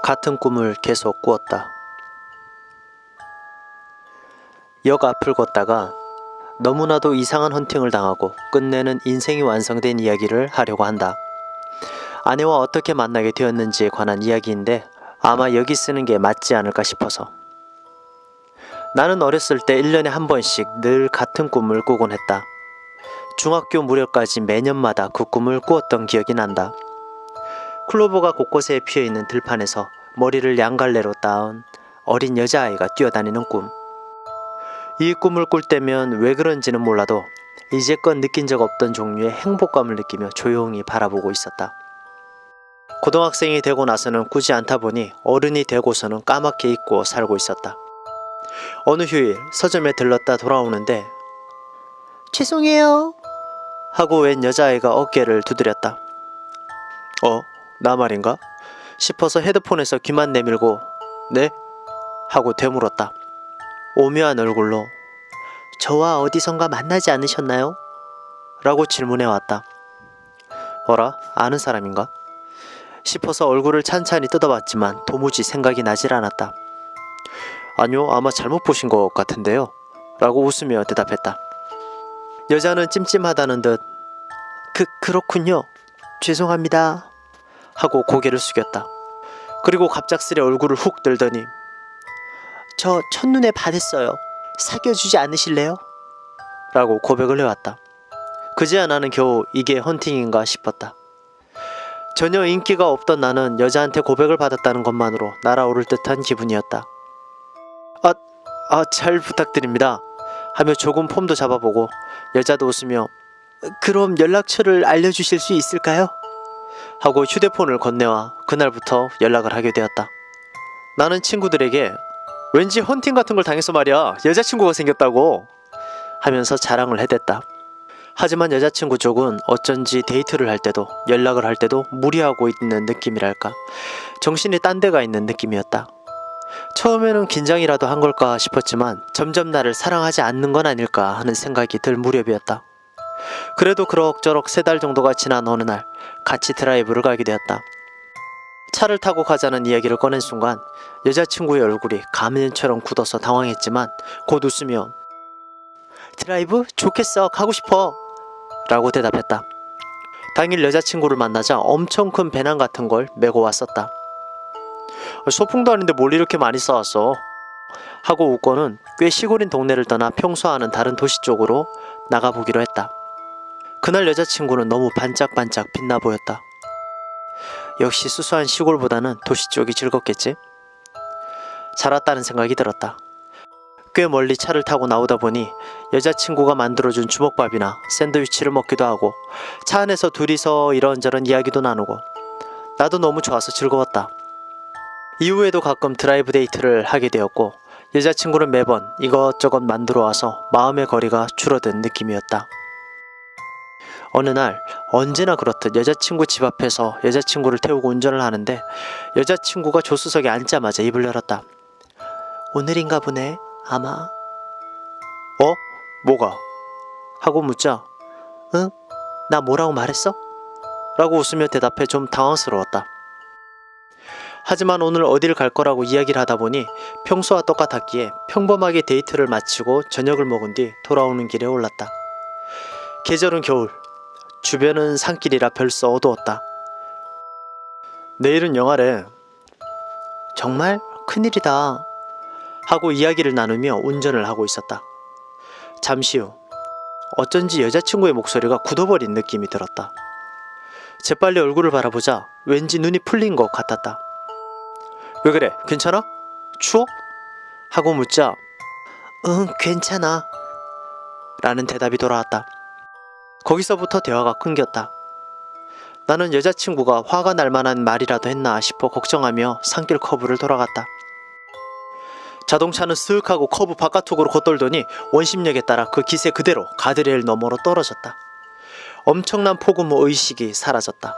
같은 꿈을 계속 꾸었다. 역 앞을 걷다가 너무나도 이상한 헌팅을 당하고 끝내는 인생이 완성된 이야기를 하려고 한다. 아내와 어떻게 만나게 되었는지에 관한 이야기인데 아마 여기 쓰는 게 맞지 않을까 싶어서. 나는 어렸을 때 1년에 한 번씩 늘 같은 꿈을 꾸곤 했다. 중학교 무렵까지 매년마다 그 꿈을 꾸었던 기억이 난다. 클로버가 곳곳에 피어있는 들판에서 머리를 양갈래로 따은 어린 여자아이가 뛰어다니는 꿈. 이 꿈을 꿀 때면 왜 그런지는 몰라도 이제껏 느낀 적 없던 종류의 행복감을 느끼며 조용히 바라보고 있었다. 고등학생이 되고 나서는 꾸지 않다 보니 어른이 되고서는 까맣게 잊고 살고 있었다. 어느 휴일 서점에 들렀다 돌아오는데 죄송해요 하고 웬 여자아이가 어깨를 두드렸다. 나 말인가? 싶어서 헤드폰에서 귀만 내밀고 네? 하고 되물었다. 오묘한 얼굴로 저와 어디선가 만나지 않으셨나요? 라고 질문해 왔다. 어라? 아는 사람인가? 싶어서 얼굴을 찬찬히 뜯어봤지만 도무지 생각이 나질 않았다. 아니요, 아마 잘못 보신 것 같은데요 라고 웃으며 대답했다. 여자는 찜찜하다는 듯 그렇군요. 죄송합니다 하고 고개를 숙였다. 그리고 갑작스레 얼굴을 훅 들더니 저 첫눈에 반했어요. 사귀어주지 않으실래요? 라고 고백을 해왔다. 그제야 나는 겨우 이게 헌팅인가 싶었다. 전혀 인기가 없던 나는 여자한테 고백을 받았다는 것만으로 날아오를 듯한 기분이었다. 잘 부탁드립니다 하며 조금 폼도 잡아보고 여자도 웃으며 그럼 연락처를 알려주실 수 있을까요? 하고 휴대폰을 건네와 그날부터 연락을 하게 되었다. 나는 친구들에게 왠지 헌팅 같은 걸 당해서 말이야 여자친구가 생겼다고 하면서 자랑을 해댔다. 하지만 여자친구 쪽은 어쩐지 데이트를 할 때도 연락을 할 때도 무리하고 있는 느낌이랄까 정신이 딴 데가 있는 느낌이었다. 처음에는 긴장이라도 한 걸까 싶었지만 점점 나를 사랑하지 않는 건 아닐까 하는 생각이 들 무렵이었다. 그래도 그럭저럭 3달 정도가 지난 어느 날 같이 드라이브를 가게 되었다. 차를 타고 가자는 이야기를 꺼낸 순간 여자친구의 얼굴이 가면처럼 굳어서 당황했지만 곧 웃으며 드라이브? 좋겠어. 가고 싶어. 라고 대답했다. 당일 여자친구를 만나자 엄청 큰 배낭 같은 걸 메고 왔었다. 소풍도 아닌데 뭘 이렇게 많이 싸왔어? 하고 웃고는 꽤 시골인 동네를 떠나 평소와는 다른 도시 쪽으로 나가보기로 했다. 그날 여자친구는 너무 반짝반짝 빛나 보였다. 역시 수수한 시골보다는 도시 쪽이 즐겁겠지? 잘 왔다는 생각이 들었다. 꽤 멀리 차를 타고 나오다 보니 여자친구가 만들어준 주먹밥이나 샌드위치를 먹기도 하고 차 안에서 둘이서 이런저런 이야기도 나누고 나도 너무 좋아서 즐거웠다. 이후에도 가끔 드라이브 데이트를 하게 되었고 여자친구는 매번 이것저것 만들어 와서 마음의 거리가 줄어든 느낌이었다. 어느 날 언제나 그렇듯 여자친구 집 앞에서 여자친구를 태우고 운전을 하는데 여자친구가 조수석에 앉자마자 입을 열었다. 오늘인가 보네 아마. 뭐가? 하고 묻자 응? 나 뭐라고 말했어? 라고 웃으며 대답해 좀 당황스러웠다. 하지만 오늘 어디를 갈 거라고 이야기를 하다 보니 평소와 똑같았기에 평범하게 데이트를 마치고 저녁을 먹은 뒤 돌아오는 길에 올랐다. 계절은 겨울, 주변은 산길이라 벌써 어두웠다. 내일은 영화래. 정말? 큰일이다. 하고 이야기를 나누며 운전을 하고 있었다. 잠시 후 어쩐지 여자친구의 목소리가 굳어버린 느낌이 들었다. 재빨리 얼굴을 바라보자 왠지 눈이 풀린 것 같았다. 왜 그래? 괜찮아? 추워? 하고 묻자 응 괜찮아 라는 대답이 돌아왔다. 거기서부터 대화가 끊겼다. 나는 여자친구가 화가 날 만한 말이라도 했나 싶어 걱정하며 산길 커브를 돌아갔다. 자동차는 쓱 하고 커브 바깥쪽으로 겉돌더니 원심력에 따라 그 기세 그대로 가드레일 너머로 떨어졌다. 엄청난 폭우무 의식이 사라졌다.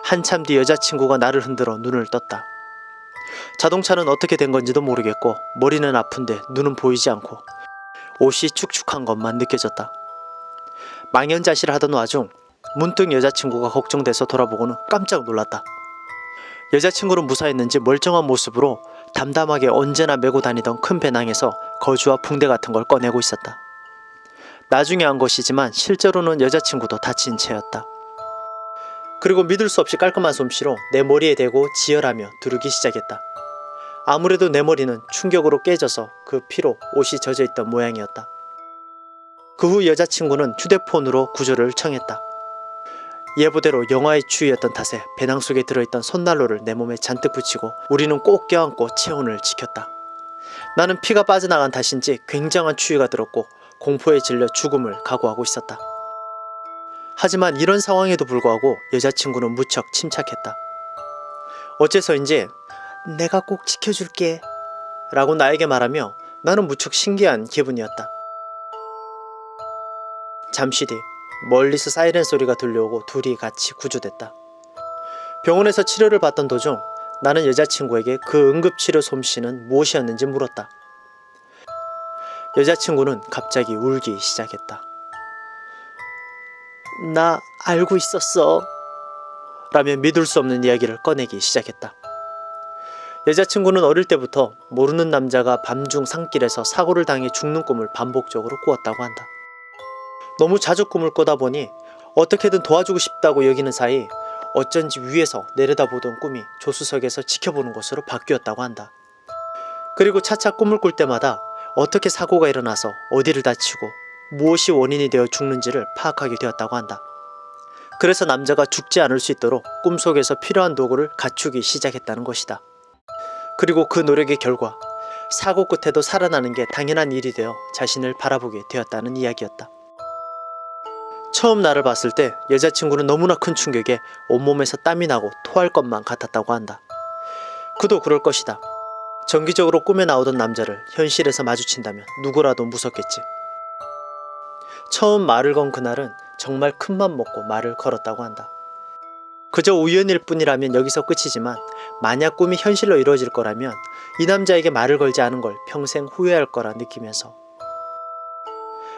한참 뒤 여자친구가 나를 흔들어 눈을 떴다. 자동차는 어떻게 된 건지도 모르겠고 머리는 아픈데 눈은 보이지 않고 옷이 축축한 것만 느껴졌다. 망연자실하던 와중 문득 여자친구가 걱정돼서 돌아보고는 깜짝 놀랐다. 여자친구는 무사했는지 멀쩡한 모습으로 담담하게 언제나 메고 다니던 큰 배낭에서 거주와 붕대 같은 걸 꺼내고 있었다. 나중에 한 것이지만 실제로는 여자친구도 다친 채였다. 그리고 믿을 수 없이 깔끔한 솜씨로 내 머리에 대고 지혈하며 두르기 시작했다. 아무래도 내 머리는 충격으로 깨져서 그 피로 옷이 젖어있던 모양이었다. 그 후 여자친구는 휴대폰으로 구조를 청했다. 예보대로 영화의 추위였던 탓에 배낭 속에 들어있던 손난로를 내 몸에 잔뜩 붙이고 우리는 꼭 껴안고 체온을 지켰다. 나는 피가 빠져나간 탓인지 굉장한 추위가 들었고 공포에 질려 죽음을 각오하고 있었다. 하지만 이런 상황에도 불구하고 여자친구는 무척 침착했다. 어째서인지 내가 꼭 지켜줄게 라고 나에게 말하며 나는 무척 신기한 기분이었다. 잠시 뒤 멀리서 사이렌 소리가 들려오고 둘이 같이 구조됐다. 병원에서 치료를 받던 도중 나는 여자친구에게 그 응급치료 솜씨는 무엇이었는지 물었다. 여자친구는 갑자기 울기 시작했다. 나 알고 있었어 라며 믿을 수 없는 이야기를 꺼내기 시작했다. 여자친구는 어릴 때부터 모르는 남자가 밤중 산길에서 사고를 당해 죽는 꿈을 반복적으로 꾸었다고 한다. 너무 자주 꿈을 꾸다 보니 어떻게든 도와주고 싶다고 여기는 사이 어쩐지 위에서 내려다보던 꿈이 조수석에서 지켜보는 것으로 바뀌었다고 한다. 그리고 차차 꿈을 꿀 때마다 어떻게 사고가 일어나서 어디를 다치고 무엇이 원인이 되어 죽는지를 파악하게 되었다고 한다. 그래서 남자가 죽지 않을 수 있도록 꿈속에서 필요한 도구를 갖추기 시작했다는 것이다. 그리고 그 노력의 결과 사고 끝에도 살아나는 게 당연한 일이 되어 자신을 바라보게 되었다는 이야기였다. 처음 나를 봤을 때 여자친구는 너무나 큰 충격에 온몸에서 땀이 나고 토할 것만 같았다고 한다. 그도 그럴 것이다. 정기적으로 꿈에 나오던 남자를 현실에서 마주친다면 누구라도 무섭겠지. 처음 말을 건 그날은 정말 큰맘 먹고 말을 걸었다고 한다. 그저 우연일 뿐이라면 여기서 끝이지만 만약 꿈이 현실로 이루어질 거라면 이 남자에게 말을 걸지 않은 걸 평생 후회할 거라 느끼면서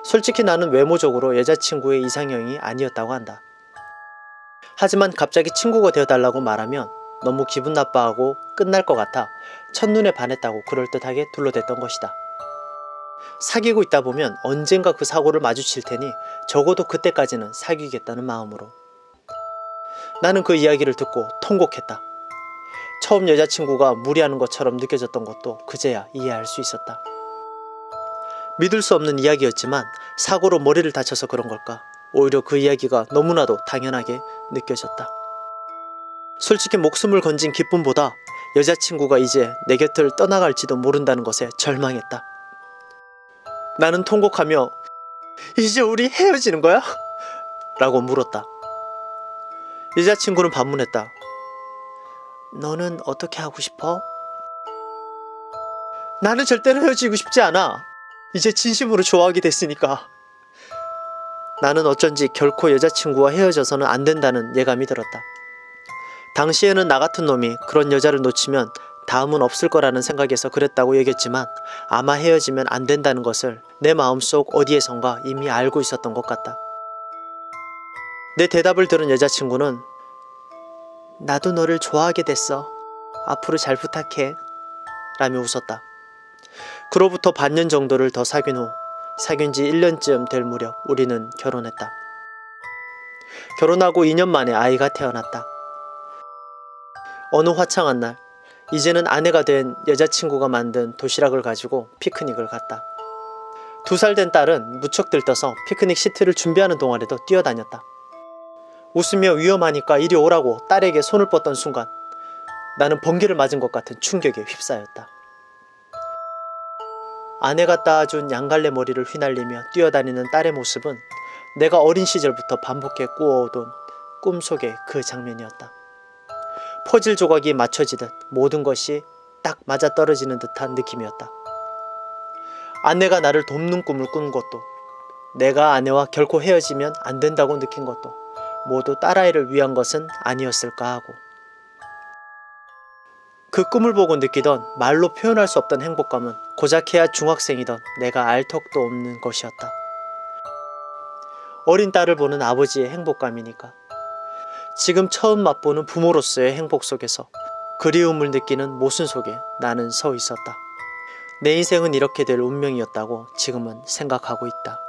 솔직히 나는 외모적으로 여자친구의 이상형이 아니었다고 한다. 하지만 갑자기 친구가 되어달라고 말하면 너무 기분 나빠하고 끝날 것 같아 첫눈에 반했다고 그럴듯하게 둘러댔던 것이다. 사귀고 있다 보면 언젠가 그 사고를 마주칠 테니 적어도 그때까지는 사귀겠다는 마음으로. 나는 그 이야기를 듣고 통곡했다. 처음 여자친구가 무리하는 것처럼 느껴졌던 것도 그제야 이해할 수 있었다. 믿을 수 없는 이야기였지만 사고로 머리를 다쳐서 그런 걸까? 오히려 그 이야기가 너무나도 당연하게 느껴졌다. 솔직히 목숨을 건진 기쁨보다 여자친구가 이제 내 곁을 떠나갈지도 모른다는 것에 절망했다. 나는 통곡하며 이제 우리 헤어지는 거야? 라고 물었다. 여자친구는 반문했다. 너는 어떻게 하고 싶어? 나는 절대로 헤어지고 싶지 않아. 이제 진심으로 좋아하게 됐으니까. 나는 어쩐지 결코 여자친구와 헤어져서는 안 된다는 예감이 들었다. 당시에는 나 같은 놈이 그런 여자를 놓치면 다음은 없을 거라는 생각에서 그랬다고 얘기했지만 아마 헤어지면 안 된다는 것을 내 마음속 어디에선가 이미 알고 있었던 것 같다. 내 대답을 들은 여자친구는 나도 너를 좋아하게 됐어. 앞으로 잘 부탁해. 라며 웃었다. 그로부터 반년 정도를 더 사귄 후 사귄 지 1년쯤 될 무렵 우리는 결혼했다. 결혼하고 2년 만에 아이가 태어났다. 어느 화창한 날 이제는 아내가 된 여자친구가 만든 도시락을 가지고 피크닉을 갔다. 2살 된 딸은 무척 들떠서 피크닉 시트를 준비하는 동안에도 뛰어다녔다. 웃으며 위험하니까 이리 오라고 딸에게 손을 뻗던 순간 나는 번개를 맞은 것 같은 충격에 휩싸였다. 아내가 따준 양갈래 머리를 휘날리며 뛰어다니는 딸의 모습은 내가 어린 시절부터 반복해 꾸어오던 꿈속의 그 장면이었다. 퍼즐 조각이 맞춰지듯 모든 것이 딱 맞아떨어지는 듯한 느낌이었다. 아내가 나를 돕는 꿈을 꾼 것도, 내가 아내와 결코 헤어지면 안 된다고 느낀 것도 모두 딸아이를 위한 것은 아니었을까 하고, 그 꿈을 보고 느끼던 말로 표현할 수 없던 행복감은 고작해야 중학생이던 내가 알 턱도 없는 것이었다. 어린 딸을 보는 아버지의 행복감이니까. 지금 처음 맛보는 부모로서의 행복 속에서 그리움을 느끼는 모순 속에 나는 서 있었다. 내 인생은 이렇게 될 운명이었다고 지금은 생각하고 있다.